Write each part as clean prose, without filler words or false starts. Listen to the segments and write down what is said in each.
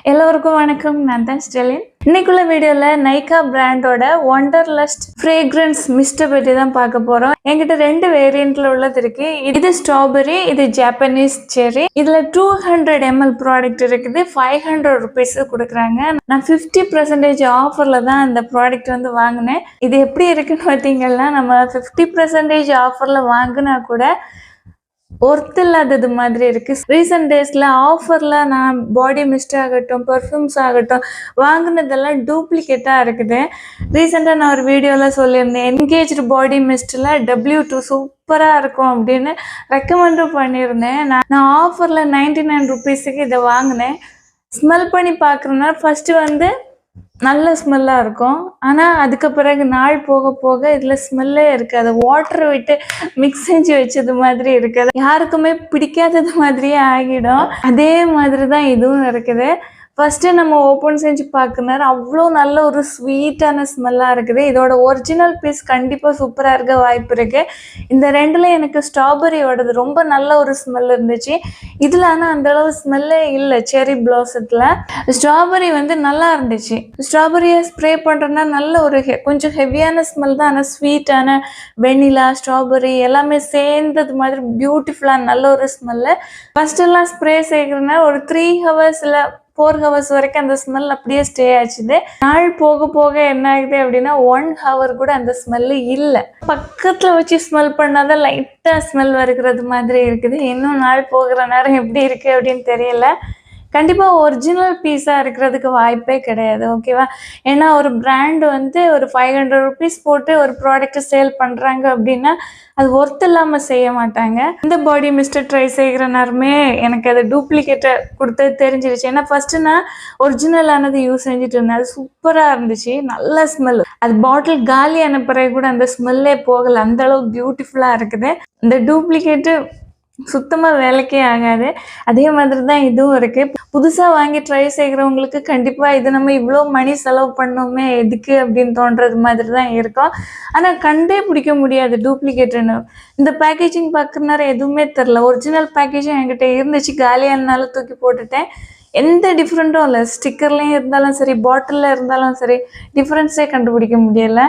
எல்லோருக்கும் வணக்கம். நான் தான் ஸ்டெலின். இன்னைக்குள்ள வீடியோல நைகா பிராண்டோட ஒண்டர்லஸ்ட் ஃப்ரேக்ரன்ஸ் மிஸ்ட் பற்றி தான் பார்க்க போறோம். என்கிட்ட 2 வேரியன்ட்ல உள்ளது இருக்கு. இது ஸ்ட்ராபெரி, இது ஜாப்பனீஸ் செரி. இதுல 200 ml ப்ராடக்ட் இருக்குது. 500 rupees கொடுக்குறாங்க. நான் 50% ஆஃபர்ல தான் இந்த ப்ராடக்ட் வந்து வாங்கினேன். இது எப்படி இருக்குன்னு பார்த்தீங்கன்னா, நம்ம 50% ஆஃபர்ல வாங்கினா கூட ஒர்த் இல்லாதது மாதிரி இருக்கு. ரீசெண்ட் டேஸ்ல ஆஃபர்ல நான் பாடி மிஸ்ட் ஆகட்டும், பர்ஃப்யூம்ஸ் ஆகட்டும் வாங்கினதெல்லாம் டூப்ளிகேட்டா இருக்குது. ரீசெண்டா நான் ஒரு வீடியோல சொல்லியிருந்தேன், என்கேஜ்டு பாடி மிஸ்ட்ல W2 சூப்பரா இருக்கும் அப்படின்னு ரெக்கமெண்டும் பண்ணியிருந்தேன். நான் ஆஃபர்ல 99 rupeesக்கு இதை வாங்கினேன். ஸ்மெல் பண்ணி பார்க்குறேன்னா ஃபர்ஸ்ட் வந்து நல்ல ஸ்மெல்லாக இருக்கும். ஆனால் அதுக்கு பிறகு நாள் போக போக இதில் ஸ்மெல்லே இருக்காது. வாட்டரை விட்டு மிக்ஸ் செஞ்சு வச்சது மாதிரி இருக்காது. யாருக்குமே பிடிக்காதது மாதிரியே ஆகிடும். அதே மாதிரி தான் இதுவும் இருக்குது. ஃபஸ்ட்டு நம்ம ஓப்பன் செஞ்சு பார்க்குறாரு, அவ்வளோ நல்ல ஒரு ஸ்வீட்டான ஸ்மெல்லாக இருக்குது. இதோட ஒரிஜினல் பீஸ் கண்டிப்பாக சூப்பராக இருக்க வாய்ப்பு இருக்குது. இந்த ரெண்டில் எனக்கு ஸ்ட்ராபெரியோடது ரொம்ப நல்ல ஒரு ஸ்மெல் இருந்துச்சு. இதில் ஆனால் அந்தளவு ஸ்மெல்லே இல்லை. செரி பிளாசத்தில் ஸ்ட்ராபெரி வந்து நல்லா இருந்துச்சு. ஸ்ட்ராபெரியை ஸ்ப்ரே பண்ணுறதுனா நல்ல ஒரு கொஞ்சம் ஹெவியான ஸ்மெல் தான். ஆனால் ஸ்வீட்டான வெண்ணிலா, ஸ்ட்ராபெரி எல்லாமே சேர்ந்தது மாதிரி பியூட்டிஃபுல்லாக நல்ல ஒரு ஸ்மெல்லு. ஃபஸ்ட்டெல்லாம் ஸ்ப்ரே செய்கிறதுனா ஒரு 3 hours இல்லை 4 hours வரைக்கும் அந்த ஸ்மெல் அப்படியே ஸ்டே ஆச்சுது. நாள் போக போக என்ன ஆகுது அப்படின்னா 1 hour கூட அந்த ஸ்மெல்லு இல்லை. பக்கத்தில் வச்சு ஸ்மெல் பண்ணாதான் லைட்டாக ஸ்மெல் வருகிறது மாதிரி இருக்குது. இன்னும் நாள் போகிற நேரம் எப்படி இருக்குது அப்படின்னு தெரியல. கண்டிப்பாக ஒரிஜினல் பீஸாக இருக்கிறதுக்கு வாய்ப்பே கிடையாது. ஓகேவா? ஏன்னா ஒரு பிராண்டு வந்து ஒரு 500 rupees போட்டு ஒரு ப்ராடக்ட்டை சேல் பண்ணுறாங்க அப்படின்னா அது ஒர்த் இல்லாமல் செய்ய மாட்டாங்க. இந்த பாடி மிஸ்டர் ட்ரை செய்கிற நேரமே எனக்கு அது டூப்ளிகேட்டை கொடுத்தது தெரிஞ்சிருச்சு. ஏன்னா ஃபஸ்ட்டு நான் ஒரிஜினலானது யூஸ் செஞ்சுட்டு இருந்தேன். அது சூப்பராக இருந்துச்சு, நல்ல ஸ்மெல். அது பாட்டில் காலியான பிறகு கூட அந்த ஸ்மெல்லே போகலை. அந்தளவுக்கு பியூட்டிஃபுல்லாக இருக்குது. இந்த டூப்ளிகேட்டு சுத்தமாக வேலைக்கே ஆகாது. அதே மாதிரி தான் இதுவும் இருக்குது. புதுசாக வாங்கி ட்ரை செய்கிறவங்களுக்கு கண்டிப்பாக இது நம்ம இவ்வளோ மணி செலவு பண்ணோமே எதுக்கு அப்படின்னு தோன்றது மாதிரி தான் இருக்கும். ஆனால் கண்டே பிடிக்க முடியாது டூப்ளிகேட்டுன்னு. இந்த பேக்கேஜிங் பார்க்குற நேரம் எதுவுமே தெரில. ஒரிஜினல் பேக்கேஜிங் என்கிட்ட இருந்துச்சு, காலியானால தூக்கி போட்டுட்டேன். எந்த டிஃப்ரெண்ட்டும் இல்லை. ஸ்டிக்கர்லேயும் இருந்தாலும் சரி, பாட்டிலில் இருந்தாலும் சரி, டிஃப்ரென்ஸே கண்டுபிடிக்க முடியலை.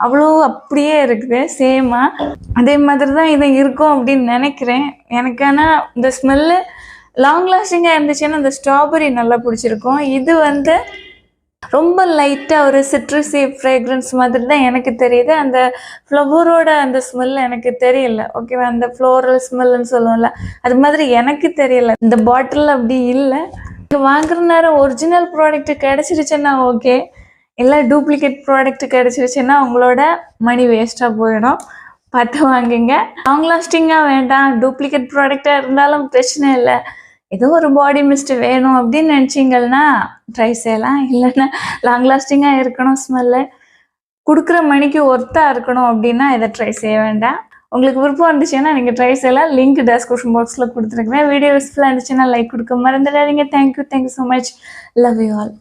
அவ்வளோ அப்படியே இருக்குது சேமாக. அதே மாதிரி தான் இது இருக்கும் அப்படின்னு நினைக்கிறேன் எனக்கு. ஆனால் இந்த ஸ்மெல்லு லாங் லாஸ்டிங்காக இருந்துச்சுன்னா அந்த ஸ்ட்ராபெரி நல்லா பிடிச்சிருக்கும். இது வந்து ரொம்ப லைட்டாக ஒரு சிட்ரஸி ஃப்ரேக்ரன்ஸ் மாதிரி தான் எனக்கு தெரியுது. அந்த ஃப்ளவரோட அந்த ஸ்மெல் எனக்கு தெரியல. ஓகேவா? அந்த ஃப்ளோரல் ஸ்மெல்லுன்னு சொல்லுவோம்ல, அது மாதிரி எனக்கு தெரியல. இந்த பாட்டில் அப்படி இல்லை. வாங்குற நேரம் ஒரிஜினல் ப்ராடக்ட் கிடச்சிருச்சுன்னா ஓகே, இல்லை டூப்ளிகேட் ப்ராடக்ட் கிடச்சிருச்சுன்னா உங்களோட மணி வேஸ்ட்டாக போயிடும். பார்த்து வாங்குங்க. லாங் லாஸ்டிங்காக வேண்டாம், டூப்ளிகேட் ப்ராடக்டாக இருந்தாலும் பிரச்சனை இல்லை, ஏதோ ஒரு பாடி மிஸ்ட் வேணும் அப்படின்னு நினச்சிங்கன்னா ட்ரை செய்யலாம். இல்லைன்னா லாங் லாஸ்டிங்காக இருக்கணும், ஸ்மெல்லு கொடுக்குற மணிக்கு ஒர்த்தாக இருக்கணும் அப்படின்னா இதை ட்ரை செய்ய வேண்டாம். உங்களுக்கு விருப்பம் இருந்துச்சுன்னா நீங்கள் ட்ரை செய்யலாம். லிங்க் டிஸ்கிரிப்ஷன் பாக்ஸில் கொடுத்துருக்குறேன். வீடியோ யூஸ்ஃபுல்லாக இருந்துச்சுன்னா லைக் கொடுக்க மறந்துடாதீங்க. Thank you so much. Love you all.